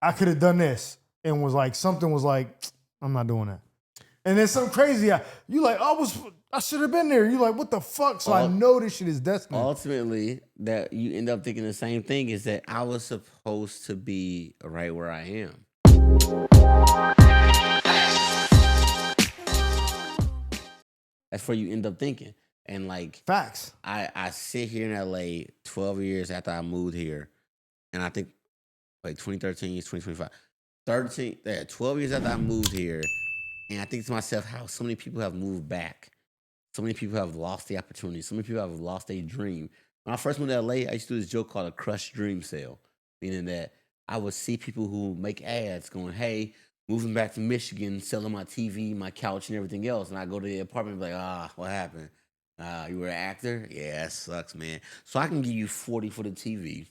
I could have done this, and was like something was like, I'm not doing that. And then some crazy, you like, I should have been there. You like, what the fuck? So I know this shit is destiny. Ultimately, that you end up thinking the same thing is that I was supposed to be right where I am. That's where you end up thinking. And like facts. I sit here in LA 12 years after I moved here, and I think like 2013 is 2025. 12 years after I moved here, and I think to myself how so many people have moved back. So many people have lost the opportunity. So many people have lost their dream. When I first moved to LA, I used to do this joke called a crushed dream sale, meaning that I would see people who make ads going, hey, moving back to Michigan, selling my TV, my couch, and everything else. And I go to the apartment and be like, what happened? You were an actor? Yeah, that sucks, man. So I can give you 40 for the TV.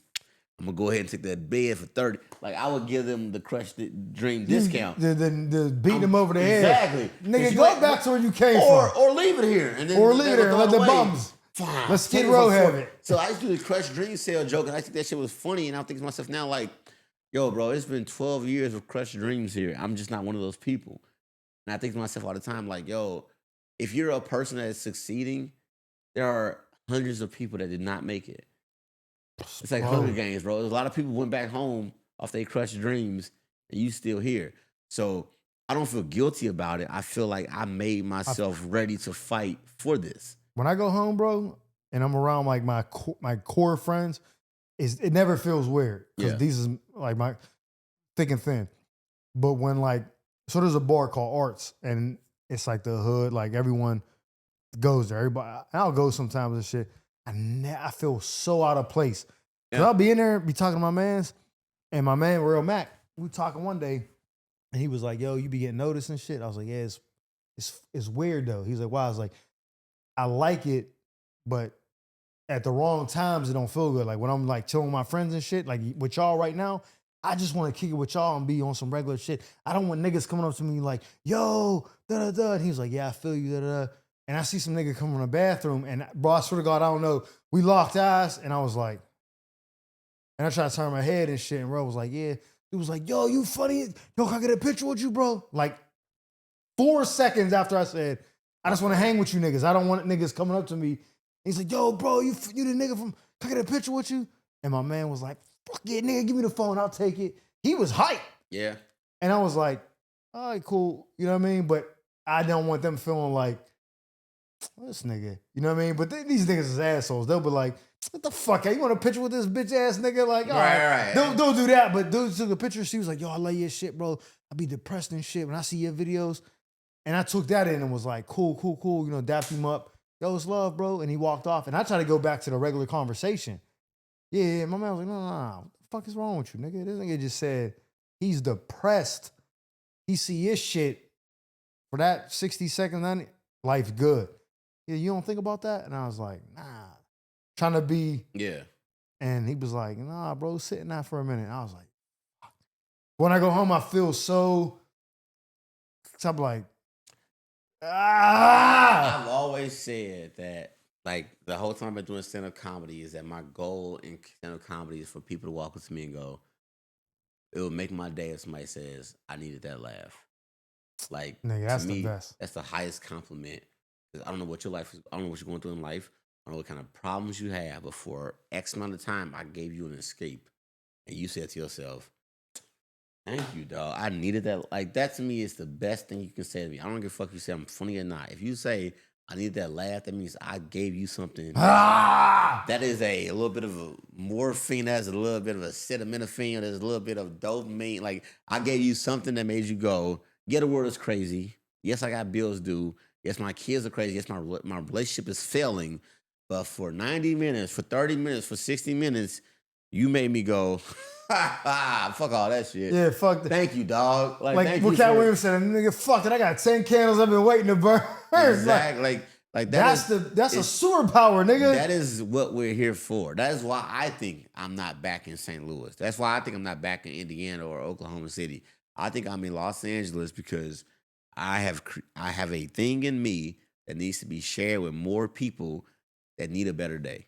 I'm gonna go ahead and take that bed for 30. Like I would give them the crushed dream discount. The beat them over the head. Exactly. Nigga, go back to where you came from. Or leave it here. And then or leave it here. Let the bums. Fine. Let's Skid Row have it. So I used to do the crushed dream sale joke, and I think that shit was funny. And I think to myself now, like, yo, bro, it's been 12 years of crushed dreams here. I'm just not one of those people. And I think to myself all the time, like, yo, if you're a person that is succeeding, there are hundreds of people that did not make it. It's like Hunger Games, bro. There's a lot of people went back home off their crushed dreams, and you still here. So I don't feel guilty about it. I feel like I made myself ready to fight for this. When I go home, bro, and I'm around like my core friends, it never feels weird because these is like my thick and thin. But when like, so there's a bar called Arts, and it's like the hood, like everyone goes there. Everybody, I'll go sometimes and shit. I feel so out of place. Cause I'll be in there, be talking to my mans, and my man, Real Mac, we were talking one day, and he was like, yo, you be getting noticed and shit. I was like, yeah, it's weird though. He's like, wow. I was like, I like it, but at the wrong times, it don't feel good. Like when I'm like chilling with my friends and shit, like with y'all right now, I just want to kick it with y'all and be on some regular shit. I don't want niggas coming up to me like, yo, da-da-da. And he was like, yeah, I feel you, da-da-da. And I see some nigga come from the bathroom, and bro, I swear to God, I don't know. We locked eyes, and I was like, and I tried to turn my head and shit, and bro was like, yeah. He was like, yo, you funny. Yo, can I get a picture with you, bro? Like 4 seconds after I said, I just want to hang with you niggas. I don't want niggas coming up to me. He's like, yo, bro, you the nigga from, can I get a picture with you? And my man was like, fuck it, nigga, give me the phone, I'll take it. He was hyped. Yeah. And I was like, all right, cool. You know what I mean? But I don't want them feeling like, this nigga, you know what I mean? But these niggas is assholes. They'll be like, what the fuck? You want a picture with this bitch ass nigga? Like, all right. Don't do that. But dude took a picture. She was like, yo, I love your shit, bro. I be depressed and shit when I see your videos. And I took that in and was like, cool. You know, dapped him up. Yo, it's love, bro. And he walked off. And I tried to go back to the regular conversation. Yeah. My man was like, no. What the fuck is wrong with you, nigga? This nigga just said he's depressed. He see his shit for that 60 seconds. Life's good. Yeah, you don't think about that? And I was like, nah. Trying to be. Yeah. And he was like, nah, bro, sit in that for a minute. I was like, fuck. When I go home, I feel so. I'm like, I've always said that, like, the whole time I've been doing stand-up comedy is that my goal in stand-up comedy is for people to walk up to me and go, it will make my day if somebody says, I needed that laugh. Like, nigga, that's to me, the best. That's the highest compliment. I don't know what your life is. I don't know what you're going through in life. I don't know what kind of problems you have. But for X amount of time, I gave you an escape. And you said to yourself, thank you, dog. I needed that. Like, that to me is the best thing you can say to me. I don't give a fuck if you say I'm funny or not. If you say, I need that laugh, that means I gave you something. That is a little bit of a morphine. That's a little bit of a acetaminophen. There's a little bit of dopamine. Like, I gave you something that made you go, yeah, the world is crazy. Yes, I got bills due. Yes, my kids are crazy. Yes, my relationship is failing. But for 90 minutes, for 30 minutes, for 60 minutes, you made me go, fuck all that shit. Yeah, fuck that. Thank you, dog. Like what Cat Williams said, nigga, fuck it. I got 10 candles I've been waiting to burn. Exactly. Like that's a superpower, nigga. That is what we're here for. That is why I think I'm not back in St. Louis. That's why I think I'm not back in Indiana or Oklahoma City. I think I'm in Los Angeles because I have a thing in me that needs to be shared with more people that need a better day.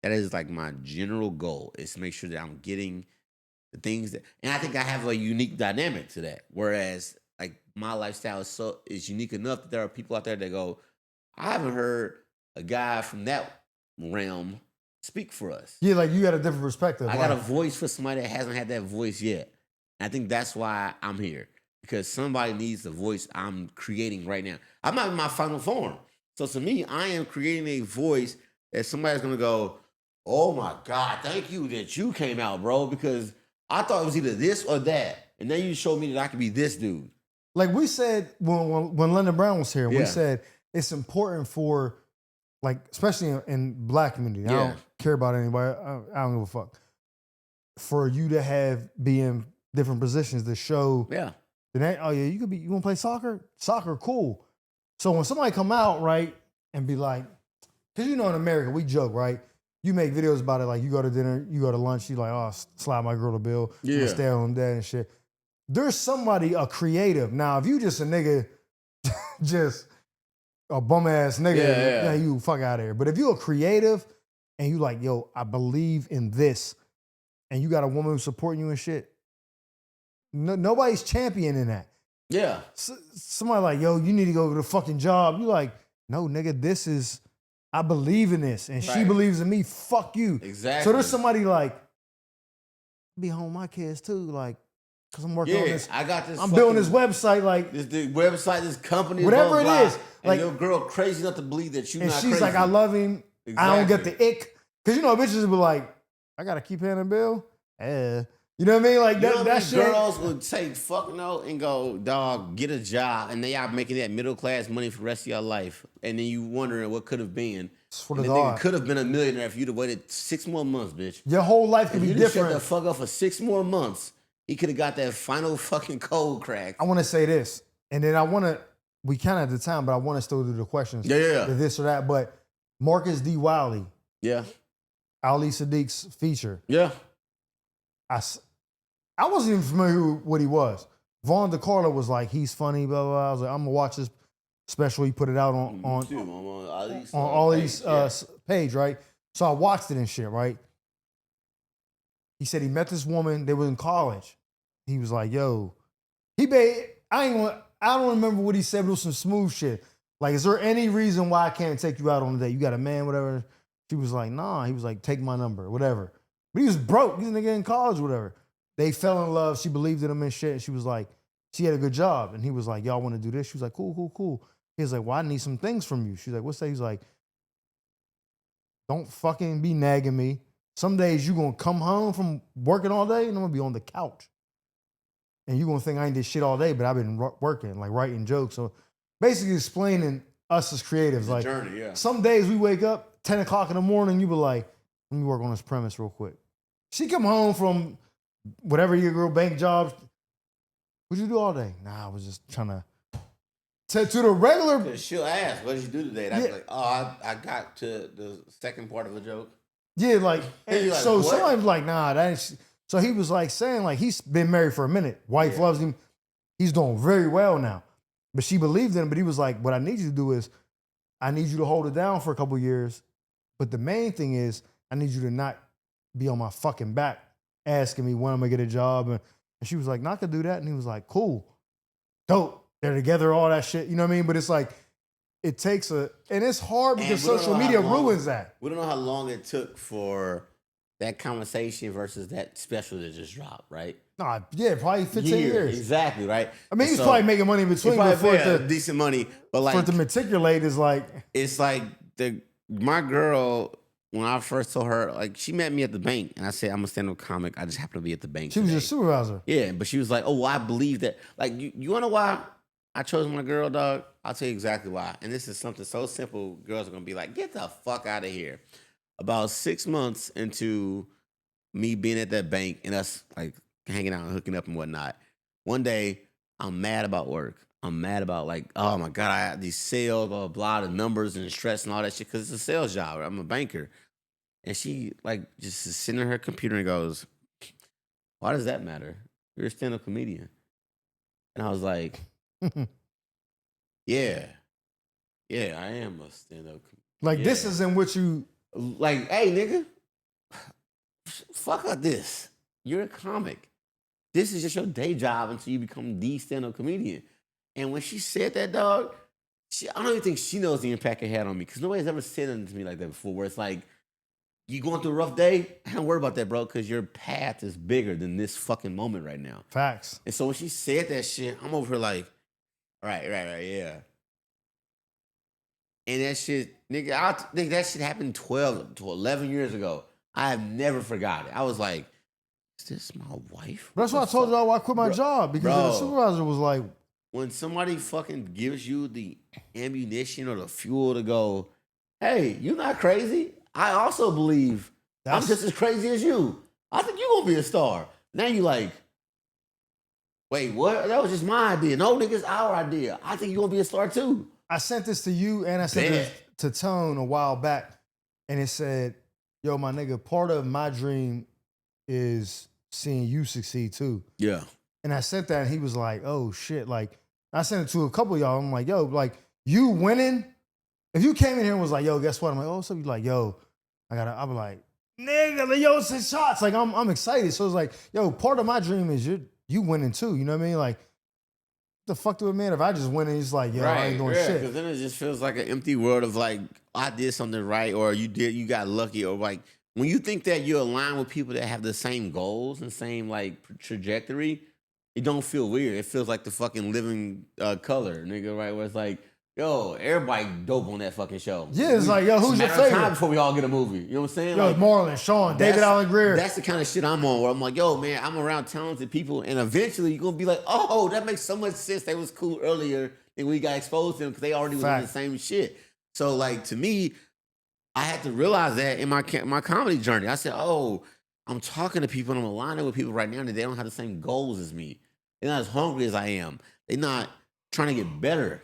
That is like my general goal, is to make sure that I'm getting the things that, and I think I have a unique dynamic to that. Whereas, like my lifestyle is unique enough that there are people out there that go, I haven't heard a guy from that realm speak for us. Yeah, like you got a different perspective. I got a voice for somebody that hasn't had that voice yet. And I think that's why I'm here. Because somebody needs the voice I'm creating right now. I'm not in my final form. So to me, I am creating a voice that somebody's gonna go, oh my God, thank you that you came out, bro. Because I thought it was either this or that. And then you showed me that I could be this dude. Like we said when London Brown was here, we said it's important for, like, especially in black community. I don't care about anybody. I don't give a fuck. For you to be in different positions to show. Yeah. Oh yeah, you want to play soccer? Soccer, cool. So when somebody come out, right, and be like, because in America, we joke, right? You make videos about it, like you go to dinner, you go to lunch, you like, oh, slide my girl a bill, stay on that and shit. There's somebody, a creative. Now, if you just a nigga, just a bum ass nigga, you fuck out of here. But if you a creative and you like, yo, I believe in this, and you got a woman who's supporting you and shit, nobody's championing that. Yeah. Somebody like, yo, you need to go to the fucking job. You like, no, nigga, I believe in this. And she believes in me. Fuck you. Exactly. So there's somebody like, be home with my kids too. Like, because I'm working on this. I got this. I'm building this website. Like, this website, this company. Whatever it is. And like, your girl crazy enough to believe that you not crazy. And she's like, I love him. Exactly. I don't get the ick. Because, bitches will be like, I got to keep paying the bill. You know what I mean? Like that shit. Girls would say fuck no and go, dog, get a job, and they are making that middle class money for the rest of your life, and then you wondering what could have been. And the nigga could have been a millionaire if you'd have waited 6 more months, bitch. Your whole life could be different. Shut the fuck up for 6 more months. He could have got that final fucking cold crack. I want to say this, and then we kind of at the time, but I want to still do the questions. Yeah. This or that, but Marcus D. Wiley. Yeah. Ali Sadiq's feature. Yeah. I wasn't even familiar with what he was. Vaughn DeCarlo was like, he's funny, blah, blah, blah. I was like, I'm going to watch this special. He put it out on Ali's page, right? So I watched it and shit, right? He said he met this woman. They were in college. He was like, yo, I don't remember what he said, but it was some smooth shit. Like, is there any reason why I can't take you out on a date? You got a man, whatever. She was like, nah. He was like, take my number, whatever. But he was broke. He's a nigga in college, whatever. They fell in love. She believed in him and shit. And she was like, she had a good job. And he was like, y'all want to do this? She was like, cool. He was like, well, I need some things from you. She's like, what's that? He's like, don't fucking be nagging me. Some days you're going to come home from working all day and I'm going to be on the couch. And you're going to think I ain't did shit all day, but I've been working, like writing jokes. So basically explaining us as creatives. Like, journey, yeah. Some days we wake up 10 o'clock in the morning, you be like, let me work on this premise real quick. She come home from whatever your girl bank jobs. What'd you do all day? Nah, I was just trying to the regular. She'll ask, what did you do today? And I was like, oh, I got to the second part of a joke. Yeah, like, so somebody's like, nah, that ain't. So he was like saying, like, he's been married for a minute. Wife loves him. He's doing very well now. But she believed in him. But he was like, what I need you to do is, I need you to hold it down for a couple years. But the main thing is, I need you to not be on my fucking back asking me when I'm going to get a job. And she was like, not going to do that. And he was like, cool. Dope. They're together, all that shit. You know what I mean? But it's like, it takes and it's hard because social media ruins that. We don't know how long it took for that conversation versus that special that just dropped, right? Nah, yeah, probably 15 years. Exactly, right? I mean, he's probably making money in between. Decent money. But like, for it to matriculate is like... It's like my girl, when I first told her, like, she met me at the bank, and I said, I'm a stand-up comic. I just happen to be at the bank She was your supervisor. Yeah, but she was like, oh, well, I believe that. Like, you want to know why I chose my girl, dog? I'll tell you exactly why. And this is something so simple, girls are going to be like, get the fuck out of here. About 6 months into me being at that bank and us, like, hanging out and hooking up and whatnot, one day, I'm mad about work. I'm mad about, like, oh, my God, I have these sales, blah, blah, the numbers and stress and all that shit, because it's a sales job. I'm a banker. And she, like, just is sitting at her computer and goes, why does that matter? You're a stand-up comedian. And I was like, yeah, I am a stand-up comedian. Like, this is in which you... Like, hey, nigga, fuck up this. you're a comic. This is just your day job until you become the stand-up comedian. And when she said that, dog, I don't even think she knows the impact it had on me because nobody's ever said anything to me like that before. Where it's like, you going through a rough day? I don't worry about that, bro, because your path is bigger than this fucking moment right now. Facts. And so when she said that shit, I'm over here like, right, yeah. And that shit, nigga, I think that shit happened 12 to 11 years ago. I have never forgot it. I was like, is this my wife? That's why I told y'all why I quit my job because the supervisor was like, when somebody fucking gives you the ammunition or the fuel to go, hey, you're not crazy. I also believe I'm just as crazy as you. I think you're going to be a star. Now you like, wait, what? That was just my idea. No, nigga, it's our idea. I think you're going to be a star too. I sent this to you and I sent this to Tone a while back. And it said, yo, my nigga, part of my dream is seeing you succeed too. Yeah. And I sent that and he was like, oh shit. Like, I sent it to a couple of y'all. I'm like, yo, like, you winning. If you came in here and was like, yo, guess what? I'm like, oh, so you like, yo, I'm like, nigga, like, yo, 6 shots. Like, I'm excited. So it's like, yo, part of my dream is you winning too. You know what I mean? Like, what the fuck do it mean if I just win and it's like, yo, I ain't doing shit? Because then it just feels like an empty world of like, I did something right or you got lucky or like, when you think that you're aligned with people that have the same goals and same like trajectory, it don't feel weird. It feels like the fucking living color, nigga, right? Where it's like, yo, everybody dope on that fucking show. Yeah, it's like, yo, who's your favorite? Time before we all get a movie. You know what I'm saying? Yo, like, Marlon, Sean, David Allen Greer. That's the kind of shit I'm on where I'm like, yo, man, I'm around talented people and eventually you're going to be like, oh, that makes so much sense. They was cool earlier and we got exposed to them because they already was in the same shit. So, like, to me, I had to realize that in my comedy journey. I said, oh, I'm talking to people and I'm aligning with people right now that they don't have the same goals as me. They're not as hungry as I am. They're not trying to get better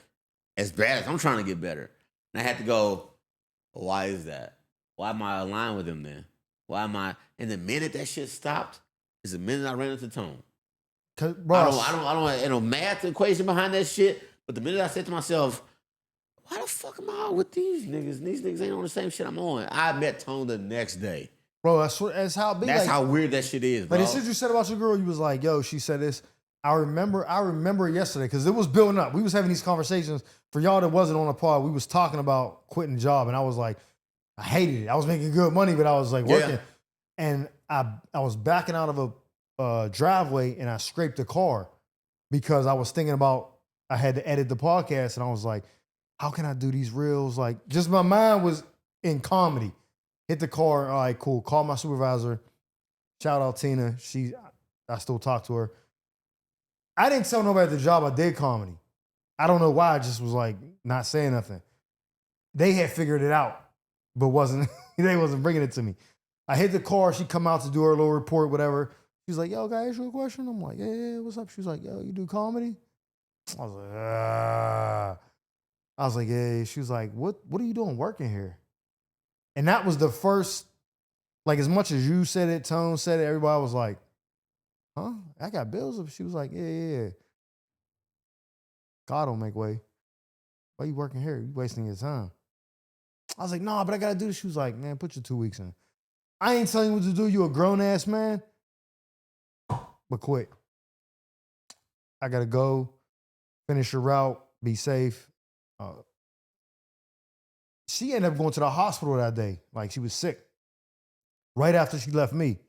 as bad as I'm trying to get better. And I had to go, well, why is that? Why am I aligned with them then? Why am I? And the minute that shit stopped is the minute I ran into Tone. Bro, I don't know math equation behind that shit. But the minute I said to myself, why the fuck am I with these niggas? These niggas ain't on the same shit I'm on. I met Tone the next day. Bro, that's how big. That's like, how weird that shit is, bro. Like the shit you said about your girl, you was like, yo, she said this. I remember yesterday because it was building up. We was having these conversations. For y'all that wasn't on the pod, we was talking about quitting the job, and I was like, I hated it. I was making good money, but I was like working, and I was backing out of a driveway, and I scraped the car because I was thinking about I had to edit the podcast, and I was like, how can I do these reels? Like, just my mind was in comedy. Hit the car. All right, cool. Call my supervisor. Shout out Tina. I still talk to her. I didn't tell nobody at the job I did comedy. I don't know why. I just was like not saying nothing. They had figured it out, but they wasn't bringing it to me. I hit the car. She come out to do her little report, whatever. She's like, yo, can I ask you a question? I'm like, yeah, what's up? She was like, yo, you do comedy? I was like, I was like, yeah. She was like, what are you doing working here? And that was the first, like, as much as you said it, Tone said it, everybody was like, huh? I got bills. She was like, yeah. God don't make way. Why you working here? You wasting your time. I was like, nah, but I got to do this. She was like, man, put your 2 weeks in. I ain't telling you what to do. You a grown-ass man. But quit. I got to go, finish your route, be safe. She ended up going to the hospital that day. Like, she was sick. Right after she left me.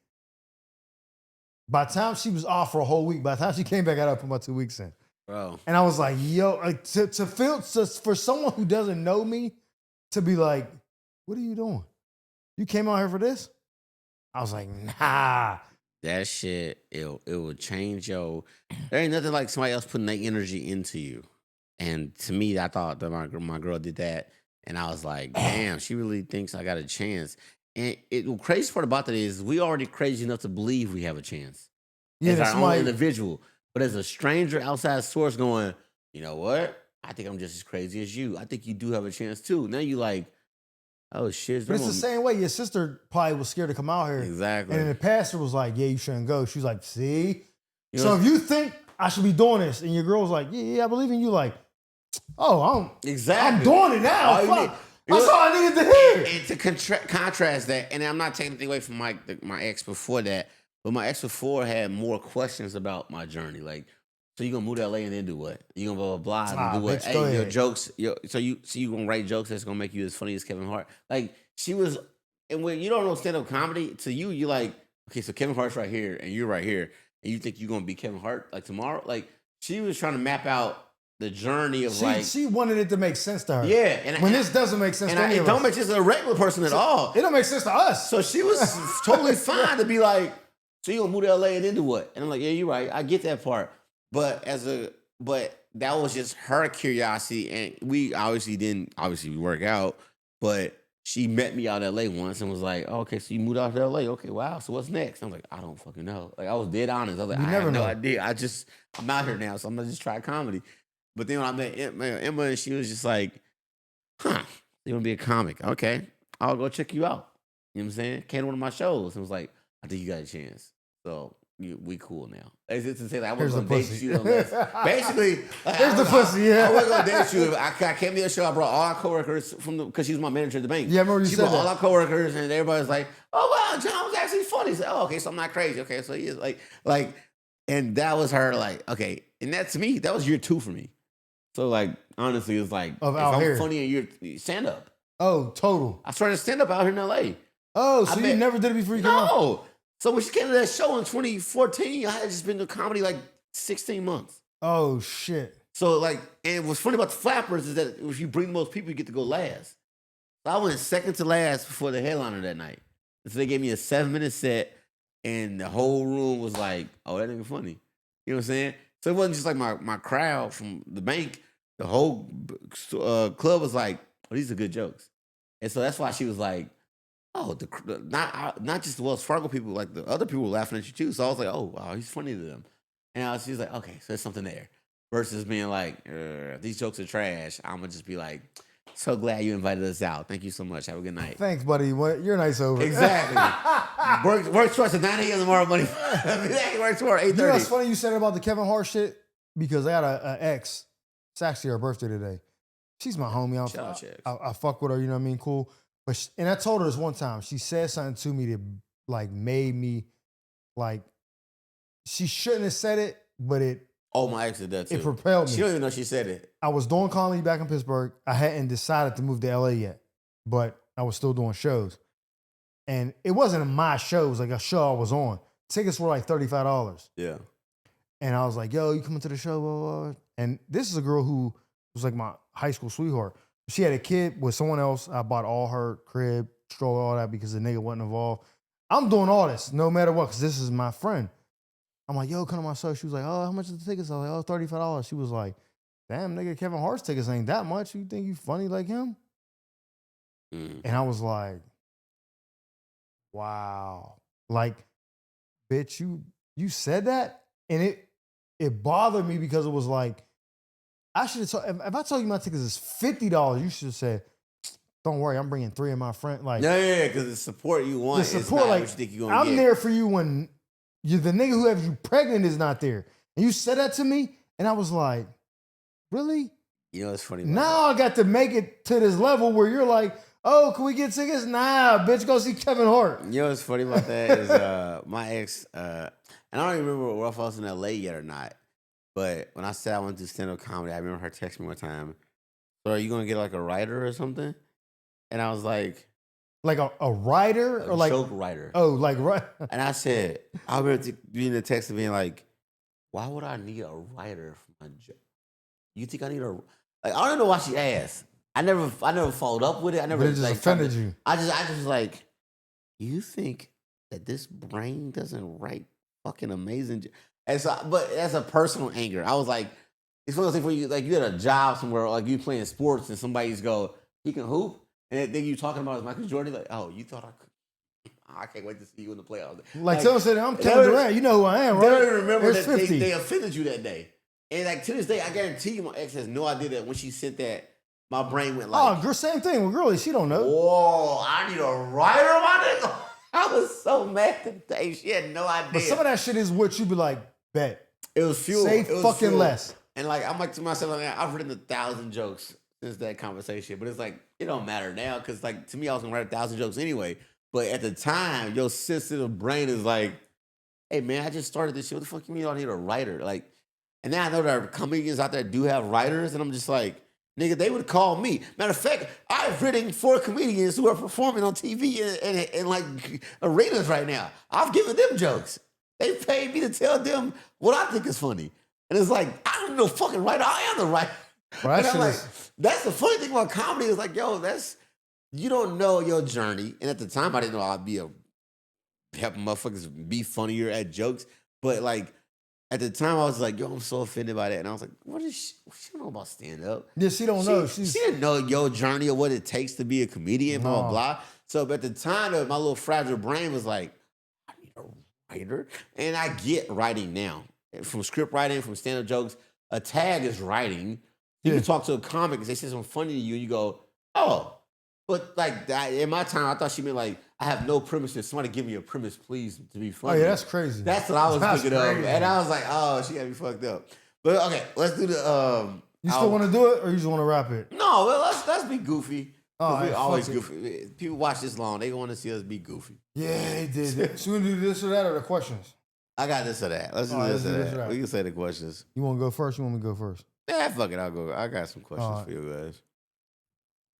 By the time she was off for a whole week, by the time she came back, I had to put my 2 weeks in. Bro. And I was like, yo, like, for someone who doesn't know me to be like, what are you doing? You came out here for this? I was like, nah. That shit, it will change there ain't nothing like somebody else putting their energy into you. And to me, I thought that my girl did that. And I was like, damn, she really thinks I got a chance. And the crazy part about that is we already crazy enough to believe we have a chance. Yeah, as our own individual. But as a stranger outside source going, you know what? I think I'm just as crazy as you. I think you do have a chance too. Now you like, oh shit. But it's the same way. Your sister probably was scared to come out here. Exactly. And then the pastor was like, yeah, you shouldn't go. She was like, see? So if you think I should be doing this, and your girl was like, yeah, I believe in you, like, I'm doing it now. Fuck. That's all I needed to hear. And to contrast that, and I'm not taking anything away from my ex before that, But my ex before had more questions about my journey. Like, so you gonna move to LA and then do what? You gonna blah blah blah and do what? Bitch, go Hey, your ahead. jokes. So you gonna write jokes that's gonna make you as funny as Kevin Hart? Like she was, and when you don't know stand up comedy, to you, you're like, okay, so Kevin Hart's right here and you're right here, and you think you're gonna be Kevin Hart like tomorrow? Like she was trying to map out the journey of she wanted it to make sense to her. Yeah, and this doesn't make sense to any it of don't us. make sense to a regular person at all. It don't make sense to us. So she was totally fine to be like, so you gonna move to LA and then do what? And I'm like, yeah, you're right. I get that part. But that was just her curiosity, and we obviously work out, but she met me out in LA once and was like, oh, okay, so you moved out to LA. Okay, wow. So what's next? I'm like, I don't fucking know. Like I was dead honest. I was like, I have no idea. I'm out here now, so I'm gonna just try comedy. But then when I met Emma, and she was just like, huh, you want to be a comic? Okay, I'll go check you out. You know what I'm saying? Came to one of my shows and was like, I think you got a chance. So we cool now. It's just to say that I wasn't going to date you unless, basically, like, here's the pussy, yeah. I wasn't going to date you. I came to your show, I brought all our coworkers because she was my manager at the bank. Yeah, I remember you she said brought that. all our coworkers and everybody's like, oh, wow, John was actually funny. So, oh, okay, so I'm not crazy. Okay, so he is like, and that was her like, okay. And that to me, that was year 2 for me. So, like, honestly, it's like, if I'm funny and you're stand up. Oh, total. I started stand up out here in LA. Oh, so you never did it before you came out? No. So when she came to that show in 2014, I had just been to comedy like 16 months. Oh, shit. So, like, and what's funny about the Flappers is that if you bring the most people, you get to go last. So I went second to last before the headliner that night. So they gave me a 7-minute set, and the whole room was like, oh, that nigga funny. You know what I'm saying? So it wasn't just like my crowd from the bank. The whole club was like, oh, these are good jokes. And so that's why she was like, oh, not just the Wells Fargo people, like the other people were laughing at you too. So I was like, oh, wow, he's funny to them. And she was like, okay, so there's something there. Versus being like, these jokes are trash. I'm going to just be like, so glad you invited us out. Thank you so much. Have a good night. Thanks, buddy. You're nice over. Exactly. work starts at 9 a.m. tomorrow morning. Work tomorrow at 8:30. You know what's funny you said about the Kevin Hart shit? Because I got an ex. It's actually her birthday today. She's my homie. I fuck with her. You know what I mean? Cool. But and I told her this one time. She said something to me that like made me like. She shouldn't have said it, but it. Oh, my ex did that too. It propelled me. She don't even know she said it. I was doing comedy back in Pittsburgh. I hadn't decided to move to LA yet, but I was still doing shows. And it wasn't my show. It was like a show I was on. Tickets were like $35. Yeah. And I was like, yo, you coming to the show? Blah, blah, blah. And this is a girl who was like my high school sweetheart. She had a kid with someone else. I bought all her crib, stroller, all that because the nigga wasn't involved. I'm doing all this no matter what because this is my friend. I'm like, yo, come to my show. She was like, oh, how much is the tickets? I was like, oh, $35. She was like, damn, nigga, Kevin Hart's tickets ain't that much. You think you funny like him? And I was like, wow. Like, bitch, you said that? And it bothered me because it was like, I should have told, if I told you my tickets is $50, you should have said, don't worry, I'm bringing 3 of my friends. Like, yeah, because the support you want is not what you think you're going to get. I'm there for you when the nigga who has you pregnant is not there. And you said that to me, and I was like, really? You know, it's funny. Now I got to make it to this level where you're like, oh, can we get tickets? Nah, bitch, go see Kevin Hart. You know what's funny about that is my ex, and I don't even remember if I was in LA yet or not, but when I said I went to stand-up comedy, I remember her texting me one time, so are you going to get like a writer or something? And I was like... Like a writer? Or like joke writer. Oh, like right. And I said, I remember being the text and being like, why would I need a writer for my joke? You think I need a... Like, I don't know why she asked. I never followed up with it. I never... But it just offended you. I just was like, you think that this brain doesn't write fucking amazing... And so, but that's a personal anger. I was like, it's one of those things where you, like, you had a job somewhere, like you playing sports and somebody's go, he can hoop? And then you talking about is Michael Jordan, like, oh, you thought I can't wait to see you in the playoffs. Like someone said, I'm Kevin Durant. You know who I am, right? They don't even remember that they offended you that day. And like to this day, I guarantee you, my ex has no idea that when she sent that, my brain went like, oh, same thing with girlie. She don't know. Whoa, I need a writer, my nigga. I was so mad that day. She had no idea. But some of that shit is what you be like, bet. It was fuel. Say fucking fuel. Less. And like I'm like to myself, like, I've written 1,000 jokes since that conversation, but it's like it don't matter now because like to me I was gonna write 1,000 jokes anyway. But at the time, your sensitive brain is like, hey man, I just started this shit. What the fuck you mean I need a writer? Like, and now I know there are comedians out there that do have writers, and I'm just like, nigga, they would call me. Matter of fact, I've written for comedians who are performing on TV and like arenas right now. I've given them jokes. They paid me to tell them what I think is funny. And it's like, I'm no fucking writer. I am the writer. Well, and I'm like, that's the funny thing about comedy is like, yo, you don't know your journey. And at the time, I didn't know I'd be helping motherfuckers be funnier at jokes. But like, at the time, I was like, yo, I'm so offended by that. And I was like, what she don't know about stand-up? Yeah, she don't know. She didn't know your journey or what it takes to be a comedian, blah, blah, blah. So at the time, my little fragile brain was like, I need a writer. And I get writing now. From script writing, from stand-up jokes, a tag is writing. You can talk to a comic and they say something funny to you and you go, oh. But like that, in my time, I thought she meant like, I have no premises. Somebody give me a premise, please, to be funny. Oh, yeah, that's crazy. That's what I was thinking of. And I was like, oh, she got me fucked up. But okay, let's do the... you still want to do it or you just want to wrap it? No, well, let's be goofy. Oh, we always goofy. People watch this long. They want to see us be goofy. Yeah, they did. So we do this or that or the questions? I got this or that. Let's do this or that. We can say the questions. You want to go first? You want me to go first? Yeah, fuck it. I'll go. I got some questions for you guys.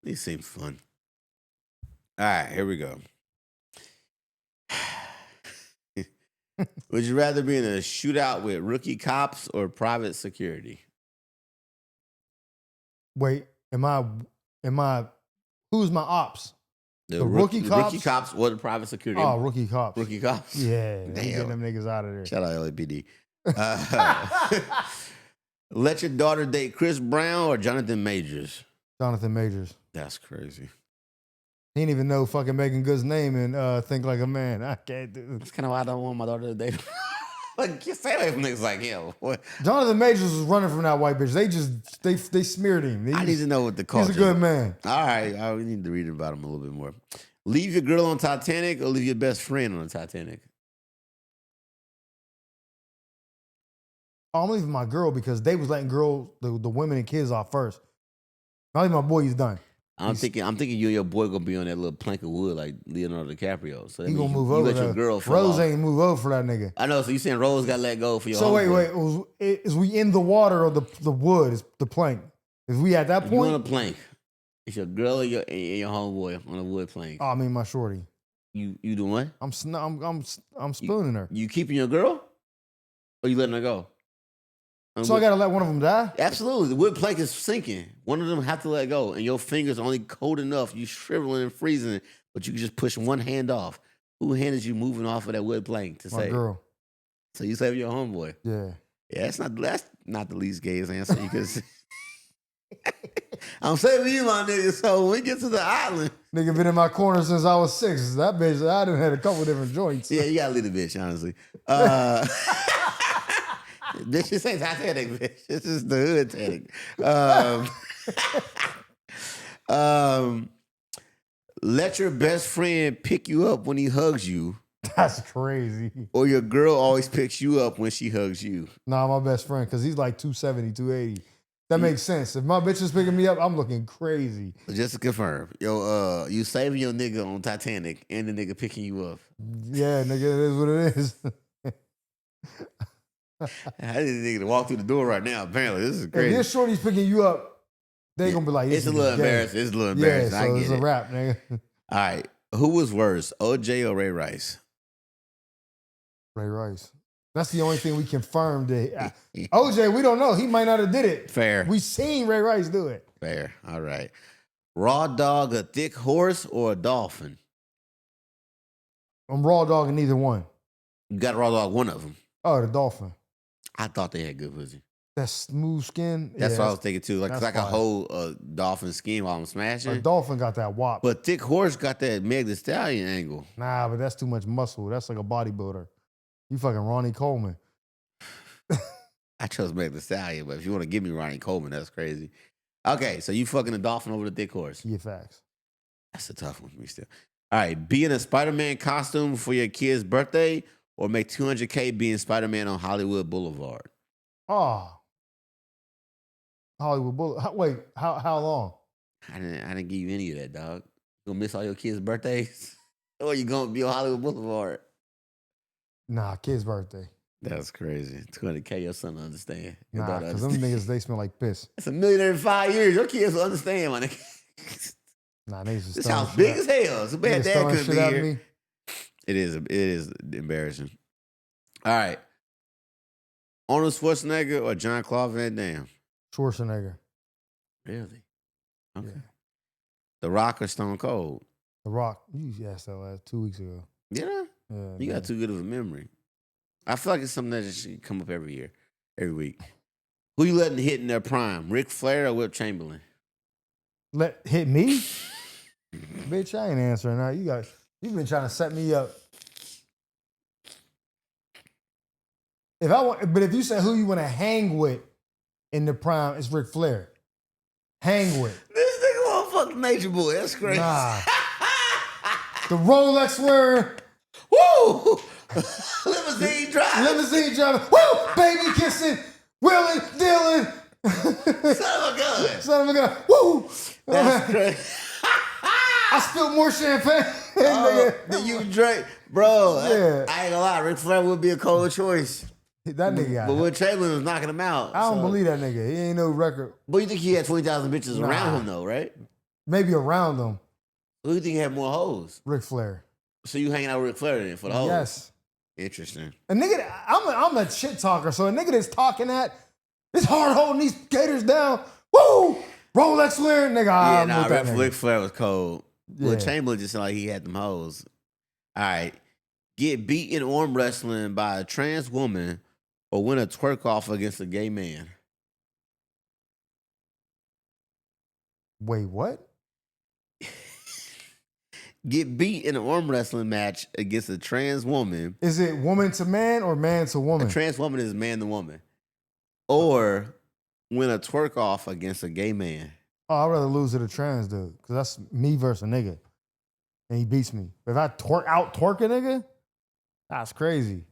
These seem fun. All right, here we go. Would you rather be in a shootout with rookie cops or private security? Wait, am I? Who's my ops? The rookie cops? Rookie cops or the private security? Oh, rookie cops. Rookie cops? Yeah. Damn. Getting them niggas out of there. Shout out LAPD. Let your daughter date Chris Brown or Jonathan Majors? Jonathan Majors. That's crazy. He didn't even know fucking Megan Good's name and think like a man. I can't do it. That's kind of why I don't want my daughter to date him. Like, stay away from niggas like him. What? Jonathan Majors was running from that white bitch. They smeared him. I need to know what the culture. He's a good man. All right. We need to read about him a little bit more. Leave your girl on Titanic or leave your best friend on the Titanic? I'm leaving my girl because they was letting girls, the women and kids off first. I leave my boy, he's done. I'm thinking you and your boy gonna be on that little plank of wood like Leonardo DiCaprio. So he gonna move over. Let your girl fall Rose off. ain't move over for that nigga. I know. So you saying Rose got let go for your? So wait, is we in the water or the wood? Is the plank? Is we at that point? You on a plank? It's your girl and your homeboy on a wood plank. Oh, I mean my shorty. You doing what? I'm spooning her. You keeping your girl, or you letting her go? So I gotta let one of them die? Absolutely. The wood plank is sinking. One of them have to let go, and your fingers are only cold enough. You shriveling and freezing, but you can just push one hand off. Who hand is you moving off of that wood plank to My save? girl. So you save your homeboy. Yeah. Yeah, that's not the least gayest answer you could say. I'm saving you, my nigga. So when we get to the island, nigga been in my corner since I was 6. That bitch, I done had a couple different joints. Yeah, you gotta leave the bitch, honestly. Bitch, this ain't Titanic, bitch. This is the hood Titanic. Let your best friend pick you up when he hugs you. That's crazy. Or your girl always picks you up when she hugs you. Nah, my best friend, because he's like 270, 280. That makes sense. If my bitch is picking me up, I'm looking crazy. Just to confirm, you saving your nigga on Titanic and the nigga picking you up. Yeah, nigga, it is what it is. I need a nigga to walk through the door right now. Apparently, this is crazy. If this shorty's picking you up, they gonna be like, it's a little embarrassing. It's a little embarrassing. Yeah, so it's a wrap, nigga. All right. Who was worse, OJ or Ray Rice? Ray Rice. That's the only thing we confirmed. OJ, we don't know. He might not have did it. Fair. We seen Ray Rice do it. Fair. All right. Raw dog, a thick horse, or a dolphin? I'm raw dogging neither one. You got raw dog one of them. Oh, the dolphin. I thought they had good pussy. That smooth skin. That's what I was thinking too. Like I fire. hold dolphin skin while I'm smashing. A dolphin got that wop. But thick horse got that Meg Thee Stallion angle. Nah, but that's too much muscle. That's like a bodybuilder. You fucking Ronnie Coleman. I chose Meg Thee Stallion, but if you want to give me Ronnie Coleman, that's crazy. Okay, so you fucking a dolphin over the thick horse. Yeah, facts. That's a tough one for me still. All right, be in a Spider-Man costume for your kid's birthday or make $200K being Spider-Man on Hollywood Boulevard. Oh. Hollywood Boulevard. Wait, how long? I didn't give you any of that, dog. You gonna miss all your kids' birthdays? Or you gonna be on Hollywood Boulevard? Nah, kid's birthday. That's crazy. 200K, your son understand. Your Nah, because them niggas, they smell like piss. That's $1 million every 5 years. Your kids will understand, my nigga. Nah, they just this house big as hell. So bad dad couldn't be here. Me. It is embarrassing. All right. Arnold Schwarzenegger or Jean-Claude Van Damme? Schwarzenegger. Really? Okay. Yeah. The Rock or Stone Cold? The Rock. You asked that last 2 weeks ago. Yeah? Yeah. You got too good of a memory. I feel like it's something that should come up every week. Who you letting hit in their prime? Ric Flair or Wilt Chamberlain? Hit me? Bitch, I ain't answering that. You've been trying to set me up. But if you say who you want to hang with in the prime, it's Ric Flair. Hang with. This nigga want to fuck the Nature Boy. That's crazy. Nah. The Rolex wearing. Woo! Limousine driving. Woo! Baby kissing. Willing, dealing. Son of a gun. Woo! That's crazy. I spilled more champagne than you drank. Bro, yeah. I ain't gonna lie. Ric Flair would be a cold choice. That nigga. But Wilt Chamberlain was knocking him out. I don't believe that nigga. He ain't no record. But you think he had 20,000 bitches around him though, right? Maybe around him. Who do you think had more hoes? Ric Flair. So you hanging out with Ric Flair then for the hoes? Yes. Interesting. A nigga, I'm a shit talker, so a nigga that's talking that, it's hard holding these gators down. Woo! Rolex wearing, nigga. Ric Flair was cold. Yeah. Wilt Chamberlain just sounded like he had them hoes. All right. Get beat in arm wrestling by a trans woman or win a twerk off against a gay man. Wait, what? Get beat in an arm wrestling match against a trans woman. Is it woman to man or man to woman? A trans woman is man to woman. Or win a twerk off against a gay man. Oh, I'd rather lose to the trans dude, because that's me versus a nigga. And he beats me. But if I twerk a nigga, that's crazy.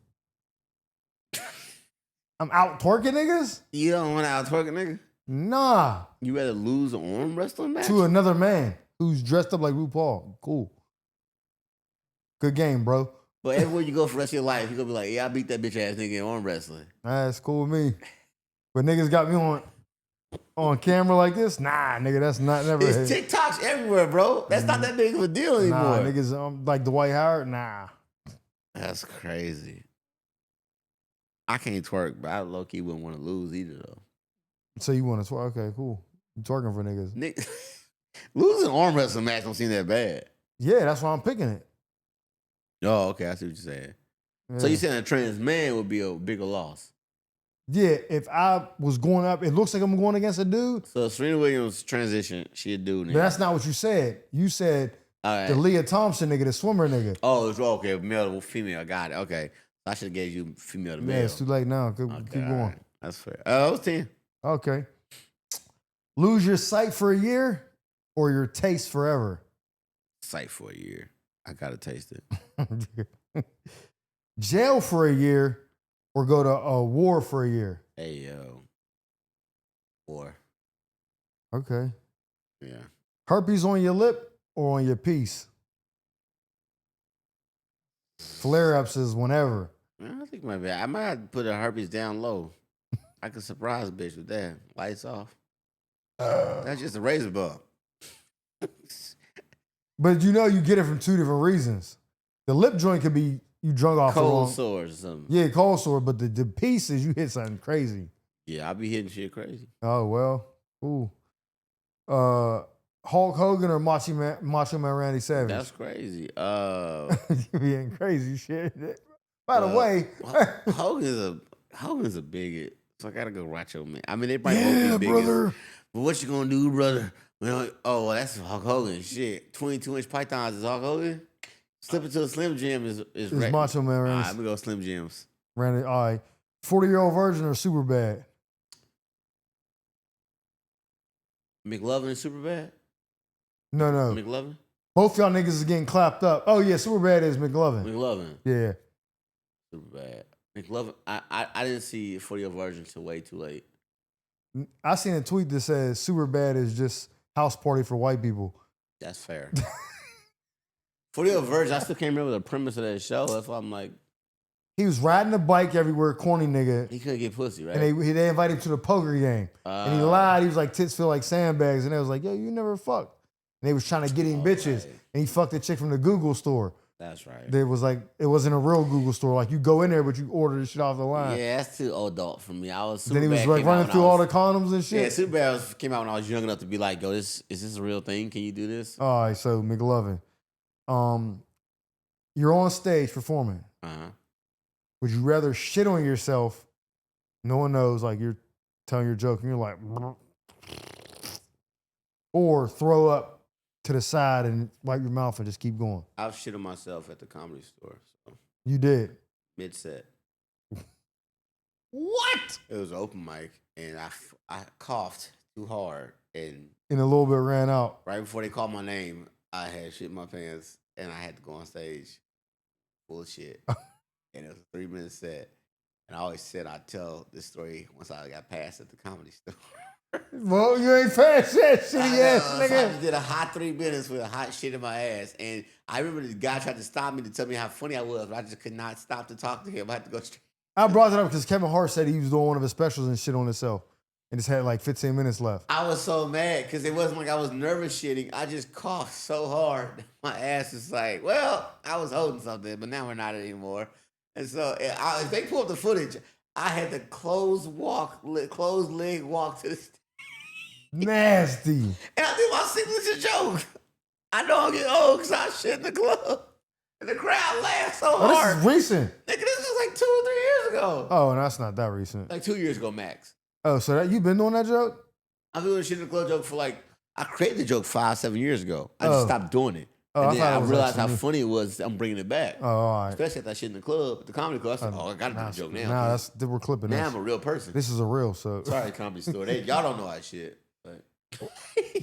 I'm out twerking niggas? You don't want to out twerk a nigga? Nah. You rather lose an arm wrestling match? To another man who's dressed up like RuPaul. Cool. Good game, bro. But everywhere you go for the rest of your life, you're going to be like, yeah, I beat that bitch ass nigga in arm wrestling. That's cool with me. But niggas got me on camera like this? Nah, nigga, that's never. It's TikToks everywhere, bro. That's not that big of a deal anymore. Nah, niggas like Dwight Howard? Nah. That's crazy. I can't twerk, but I low-key wouldn't want to lose either, though. So you want to twerk? Okay, cool. You twerking for niggas. Losing an arm wrestling match don't seem that bad. Yeah, that's why I'm picking it. Oh, okay, I see what you're saying. Yeah. So you're saying a trans man would be a bigger loss? Yeah, if I was going up, it looks like I'm going against a dude. So Serena Williams transition, she a dude. But that's not what you said. You said the Leah Thompson nigga, the swimmer nigga. Oh, it's okay. Male to female. I got it. Okay. I should have gave you female to male. Yeah, it's too late now. Keep going. Right. That's fair. I was 10. Okay. Lose your sight for a year or your taste forever? Sight for a year. I got to taste it. Jail for a year or go to a war for a year? Hey, yo. War. Okay. Yeah. Herpes on your lip or on your piece? Flare-ups is whenever. I think I might have to put a herpes down low. I could surprise a bitch with that. Lights off. That's just a razor bump. But you know you get it from two different reasons. The lip joint could be you drunk off cold sores or something. Yeah, cold sore, but the pieces you hit something crazy. Yeah, I be hitting shit crazy. Oh, well. Ooh. Hulk Hogan or Macho Man Randy Savage? That's crazy. You being crazy shit. By the way, Hogan's a bigot. So I gotta go Racho Man. I mean, they probably both be bigots. Brother. But what you gonna do, brother? Oh, that's Hulk Hogan. Shit, 22-inch pythons is Hulk Hogan. Slip it to a Slim Jim is Macho Man Randy. All right, I'm gonna go Slim Jims. Randy, all right. 40-year-old virgin or super bad? McLovin and super bad? No. McLovin? Both y'all niggas is getting clapped up. Oh yeah, super bad is McLovin. McLovin. Yeah. Super bad. McLovin. I didn't see 40-year-old virgin till way too late. I seen a tweet that says super bad is just house party for white people. That's fair. 40-year-old virgin, I still can't remember the premise of that show. That's why I'm like. He was riding a bike everywhere, corny nigga. He couldn't get pussy, right? And they invited him to the poker game. And he lied. He was like, tits feel like sandbags. And they was like, yo, you never fucked. And they was trying to get him bitches. Right. And he fucked a chick from the Google store. That's right. There was like, it wasn't a real Google store. Like you go in there, but you order the shit off the line. Yeah, that's too adult for me. I was super Then he was like running through all the condoms and shit. Yeah, Superbad came out when I was young enough to be like, yo, is this a real thing? Can you do this? All right, so McLovin. You're on stage performing. Would you rather shit on yourself? No one knows, like you're telling your joke and you're like, or throw up to the side and wipe your mouth and just keep going. I've shit on myself at the Comedy Store. So. You did? Mid-set. What? It was an open mic and I coughed too hard and a little bit ran out. Right before they called my name, I had shit in my pants and I had to go on stage full of shit. And it was a 3-minute set. And I always said I'd tell this story once I got passed at the Comedy Store. Well, you ain't passed that shitty ass nigga. So I just did a hot 3 minutes with a hot shit in my ass. And I remember the guy tried to stop me to tell me how funny I was, but I just could not stop to talk to him. I had to go straight. I brought that up because Kevin Hart said he was doing one of his specials and shit on himself. And just had like 15 minutes left. I was so mad because it wasn't like I was nervous shitting. I just coughed so hard. My ass was like, well, I was holding something, but now we're not anymore. And so if they pull up the footage, I had to closed leg walk to the stage. Nasty. And I think my sick was a joke. I don't get old because I shit in the club. And the crowd laughed so hard. This is recent. Nigga, this was like 2 or 3 years ago. Oh, that's not that recent. Like 2 years ago, max. Oh, so you been doing that joke? I've been doing shit in the club joke for I created the joke 5-7 years ago. I just stopped doing it. And then I realized how funny it was. I'm bringing it back. Oh, all right. Especially at that shit in the club, at the Comedy Club. I said, I got to do the joke now. Nah, we're clipping now this. I'm a real person. This is a real, so. Sorry, Comedy Store. Y'all don't know that shit. But.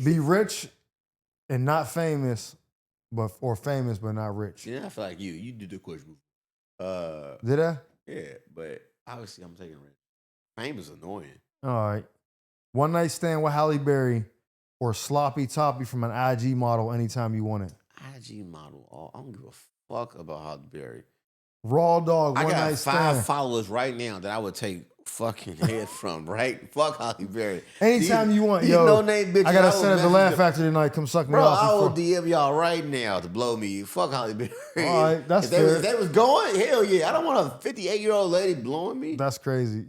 Be rich and not famous, or famous but not rich. Yeah, I feel like you did the question. Did I? Yeah, but obviously I'm taking rich. Fame is annoying. All right. One night stand with Halle Berry or sloppy toppy from an IG model anytime you want it. IG model. I don't give a fuck about Halle Berry. Raw dog, one night stand. I got 5 followers right now that I would take fucking head from, right? Fuck Halle Berry. Anytime you want, yo. No-name bitches, I got to set up the Laugh Factory tonight. Come suck me off. Bro, I will DM y'all right now to blow me. Fuck Halle Berry. All right, that's if they was going, hell yeah. I don't want a 58-year-old lady blowing me. That's crazy.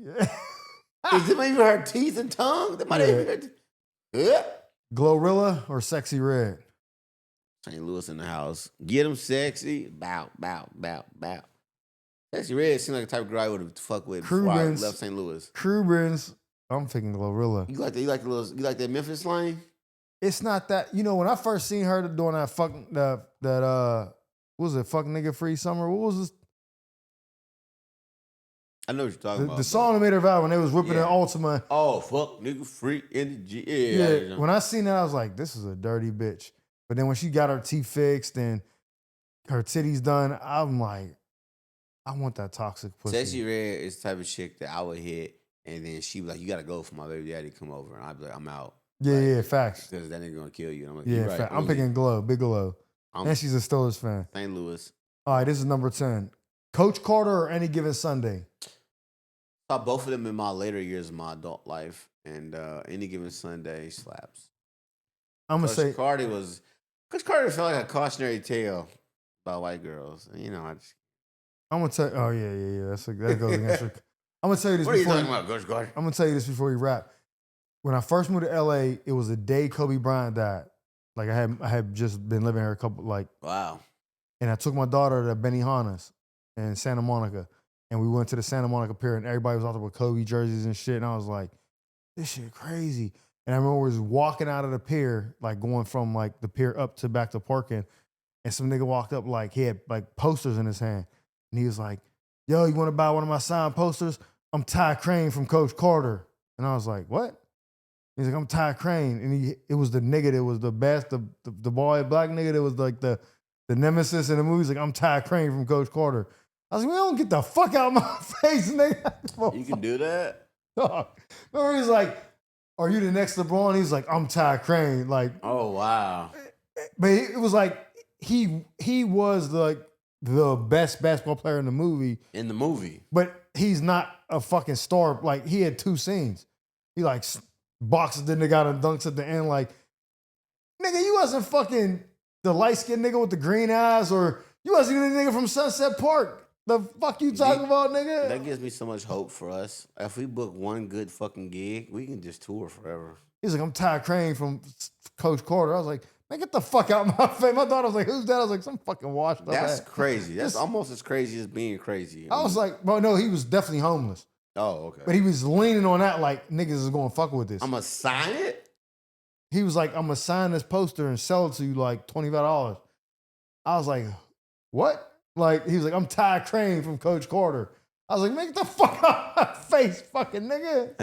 Is it even her teeth and tongue? That might even Glorilla or Sexy Red? St. Louis in the house. Get him sexy. Bow, bow, bow, bow. Sexy Red seems like the type of girl I would have fucked with before I left St. Louis. Crubens. I'm thinking Glorilla. You like that Memphis slang? It's not that. You know, when I first seen her doing that what was it? Fuck nigga free summer. What was this? I know what you're talking about. The song that made her vibe when they was whipping in Ultima. Oh, fuck nigga free energy. Yeah. When I seen that, I was like, this is a dirty bitch. But then when she got her teeth fixed and her titties done, I'm like, I want that toxic pussy. Sexy Red is the type of chick that I would hit, and then she be like, you got to go for my baby daddy to come over. And I'd be like, I'm out. Yeah, facts. Because that nigga going to kill you. And I'm like, yeah, right, I'm picking Glow, Big Glow. And she's a Steelers fan. St. Louis. All right, this is number 10. Coach Carter or Any Given Sunday? I saw both of them in my later years of my adult life, and Any Given Sunday slaps. I'm going to say... Coach Carter felt like a cautionary tale about white girls. You know, I'm gonna tell. Oh yeah. That goes against your. I'm gonna tell you this. What are you talking about, Coach Carter? I'm gonna tell you this before we wrap. When I first moved to LA, it was the day Kobe Bryant died. Like I had just been living here a couple wow. And I took my daughter to Benihana's in Santa Monica, and we went to the Santa Monica Pier, and everybody was out there with Kobe jerseys and shit, and I was like, this shit crazy. And I remember we was walking out of the pier, like going from like the pier up to back to parking, and some nigga walked up like he had like posters in his hand. And he was like, yo, you want to buy one of my signed posters? I'm Ty Crane from Coach Carter. And I was like, what? He's like, I'm Ty Crane. And it was the nigga that was the best, the boy, black nigga that was like the nemesis in the movie. He's like, I'm Ty Crane from Coach Carter. I was like, man, don't get the fuck out of my face, nigga. You can do that? Remember, he's like, are you the next LeBron? He's like, I'm Ty Crane. Like, oh, wow. But it was like, he was like the best basketball player in the movie. In the movie. But he's not a fucking star. Like, he had 2 scenes. He, like, boxes the nigga out and dunks at the end. Like, nigga, you wasn't fucking the light-skinned nigga with the green eyes, or you wasn't even the nigga from Sunset Park. The fuck you talking about, nigga? That gives me so much hope for us. If we book one good fucking gig, we can just tour forever. He's like, I'm Ty Crane from Coach Carter. I was like, man, get the fuck out of my face. My daughter was like, who's that? I was like, some fucking washed up. That's crazy. That's almost as crazy as being crazy. I was like, well, no, he was definitely homeless. Oh, okay. But he was leaning on that like, niggas is going to fuck with this. I'm going to sign it? He was like, I'm going to sign this poster and sell it to you like $25. I was like, what? Like, he was like, I'm Ty Crane from Coach Carter. I was like, make the fuck out of my face, fucking nigga.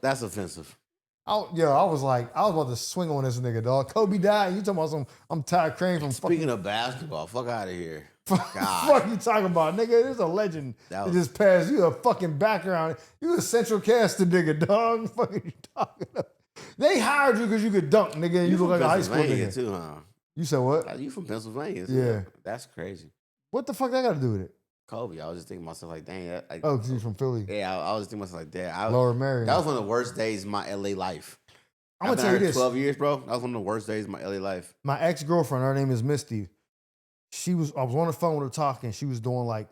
That's offensive. I was about to swing on this nigga, dog. Kobe died. You talking about I'm Ty Crane from Speaking of basketball, fuck out of here. Fuck you talking about, nigga? There's a legend that just passed. You a fucking background. You a central casting nigga, dog. Fuck you talking about? They hired you because you could dunk, nigga, and you look like a high school nigga. Too, huh? You said what? You from Pennsylvania. So yeah. That's crazy. What the fuck that got to do with it? Kobe. I was just thinking to myself like, dang. Oh, because he's from Philly. Yeah, I was thinking to myself like, that. Lower Marion. That was one of the worst days of my LA life. I'm going to tell you this. 12 years, bro. That was one of the worst days of my LA life. My ex-girlfriend, her name is Misty. I was on the phone with her talking. She was doing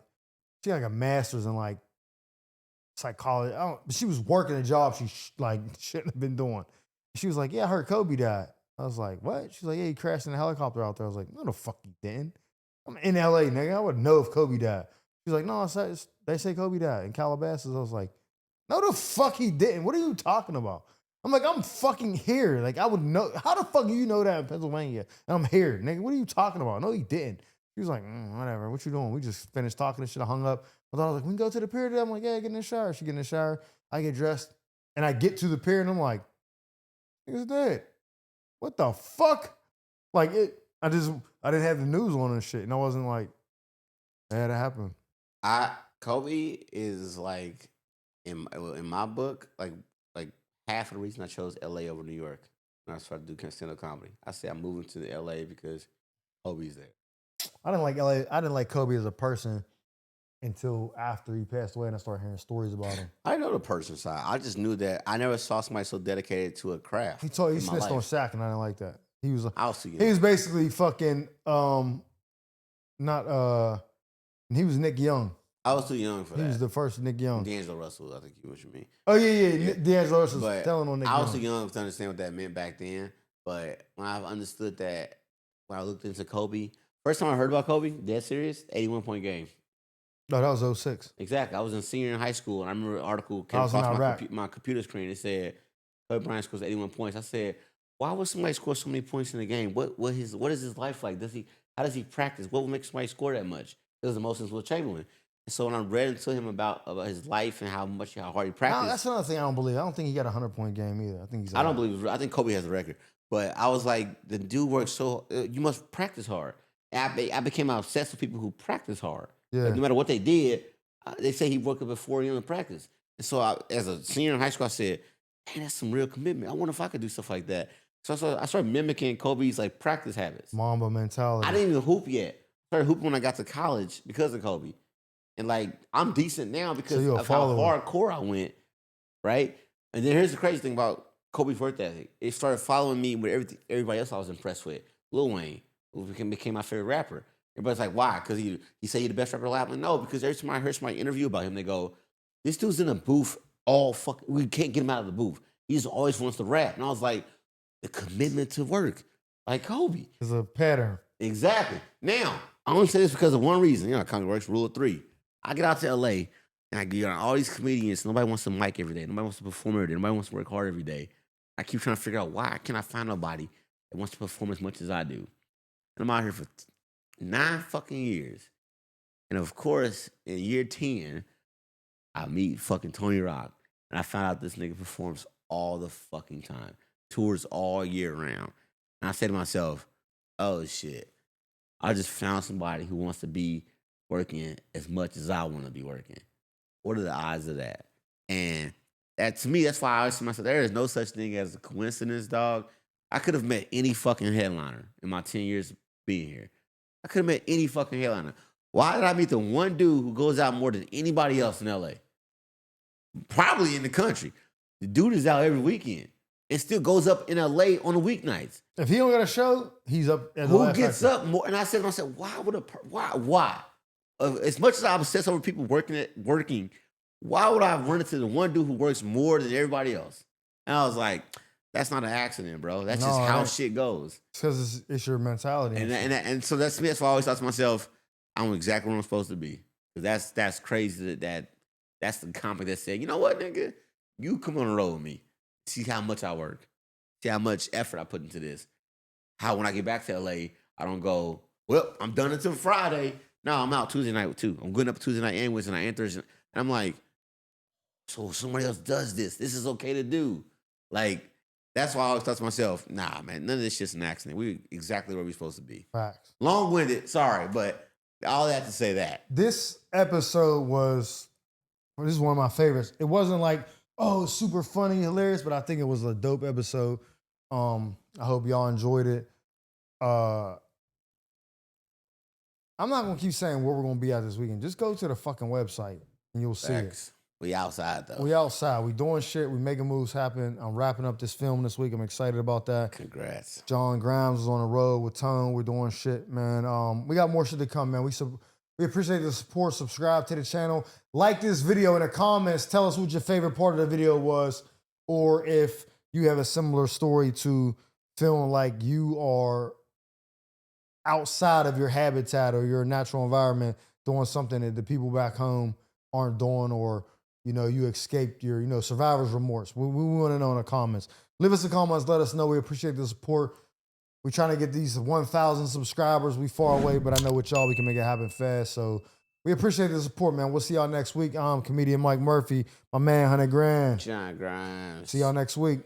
she had like a master's in like psychology. She was working a job she shouldn't have been doing. She was like, yeah, I heard Kobe died. I was like, what? She's like, yeah, he crashed in a helicopter out there. I was like, no, the fuck he didn't. I'm in LA, nigga. I wouldn't know if Kobe died. She's like, no, they say Kobe died in Calabasas. I was like, no, the fuck he didn't. What are you talking about? I'm like, I'm fucking here. Like, I would know. How the fuck do you know that in Pennsylvania? And I'm here, nigga. What are you talking about? No, he didn't. She was like, whatever. What you doing? We just finished talking and shit. I hung up. I was like, we can go to the pier today. I'm like, yeah, get in the shower. She get in the shower. I get dressed. And I get to the pier and I'm like, nigga's dead. What the fuck? Like, I didn't have the news on and shit. And I wasn't like, it had to happen. Kobe is like, in my book, like half of the reason I chose LA over New York when I started to do stand-up comedy. I said I'm moving to the LA because Kobe's there. I didn't like LA. I didn't like Kobe as a person until after he passed away and I started hearing stories about him. I know the person side. I just knew that I never saw somebody so dedicated to a craft. He snitched on Shaq and I didn't like that. He was basically fucking he was Nick Young. I was too young for that. He was the first Nick Young. D'Angelo Russell, I think you what you mean. Oh, yeah. D'Angelo Russell was telling on Nick Young. I was too young to understand what that meant back then. But when I understood that, when I looked into Kobe, first time I heard about Kobe, dead serious, 81-point game. No, that was 06. Exactly. I was a senior in high school, and I remember an article came across my computer screen. It said, Kobe Bryant scores 81 points. I said, why would somebody score so many points in a game? What is his life like? How does he practice? What would make somebody score that much? It was the most since Will Chamberlain. So when I read into him about his life and how hard he practiced, that's another thing I don't believe. I don't think he got a 100-point game either. I don't believe. I think Kobe has a record, but I was like, the dude works so. You must practice hard. And I became obsessed with people who practice hard. Yeah. Like, no matter what they did, they say he worked up at 4 a.m. in practice. And so as a senior in high school, I said, "Man, that's some real commitment. I wonder if I could do stuff like that." So I started mimicking Kobe's like practice habits. Mamba mentality. I didn't even hoop yet. I started hooping when I got to college because of Kobe. And like, I'm decent now because of how hardcore I went, right? And then here's the crazy thing about Kobe's work ethic. It started following me with everybody else I was impressed with. Lil Wayne, who became my favorite rapper. Everybody's like, why? Because he say you're the best rapper alive? I'm like, no, because every time I heard somebody interview about him, they go, this dude's in a booth we can't get him out of the booth. He just always wants to rap. And I was like, the commitment to work, like Kobe. It's a pattern. Exactly. Now, I only say this because of one reason. Congress works rule of 3. I get out to LA and I get on all these comedians. Nobody wants to mic every day. Nobody wants to perform every day. Nobody wants to work hard every day. I keep trying to figure out why can I find nobody that wants to perform as much as I do. And I'm out here for 9 fucking years. And of course, in year 10, I meet fucking Tony Rock. And I found out this nigga performs all the fucking time. Tours all year round. And I said to myself, oh shit, I just found somebody who wants to be working as much as I want to be working. What are the odds of that? And that, to me, that's why I always say to myself, there is no such thing as a coincidence, dog. I could have met any fucking headliner in my 10 years being here. I could have met any fucking headliner. Why did I meet the one dude who goes out more than anybody else in LA? Probably in the country. The dude is out every weekend and still goes up in LA on the weeknights. If he don't got a show, he's up. At the Who gets up more? And I said, why would why? As much as I obsess over people working, why would I run into the one dude who works more than everybody else? And I was like, that's not an accident, bro. That's just how shit goes. Because it's your mentality. And so that's me. That's why I always thought to myself, I know exactly where I'm supposed to be. Because that's crazy that's the comic that said, you know what, nigga? You come on the road with me. See how much I work. See how much effort I put into this. How when I get back to LA, I don't go, well, I'm done until Friday. No, I'm out Tuesday night too. I'm going up Tuesday night and Wednesday night and Thursday. And I'm like, so somebody else does this. This is okay to do. Like, that's why I always thought to myself, nah, man, none of this shit's an accident. We're exactly where we're supposed to be. Facts. Long-winded, sorry, but all that to say that. This episode this is one of my favorites. It wasn't like, oh, super funny, hilarious, but I think it was a dope episode. I hope y'all enjoyed it. I'm not going to keep saying where we're going to be at this weekend. Just go to the fucking website and you'll see it. We outside, though. We outside. We doing shit. We making moves happen. I'm wrapping up this film this week. I'm excited about that. Congrats. John Grimes is on the road with Tone. We're doing shit, man. We got more shit to come, man. We appreciate the support. Subscribe to the channel. Like this video in the comments. Tell us what your favorite part of the video was, or if you have a similar story to feeling like you are outside of your habitat or your natural environment doing something that the people back home aren't doing, or you escaped your survivor's remorse. We want to know in the comments. Leave us the comments. Let us know. We appreciate the support. We're trying to get these 1,000 subscribers. We far away, but I know with y'all we can make it happen fast. So we appreciate the support, man. We'll see y'all next week. I'm comedian Mike Murphy. My man, 100 Grand. John Grimes. See y'all next week.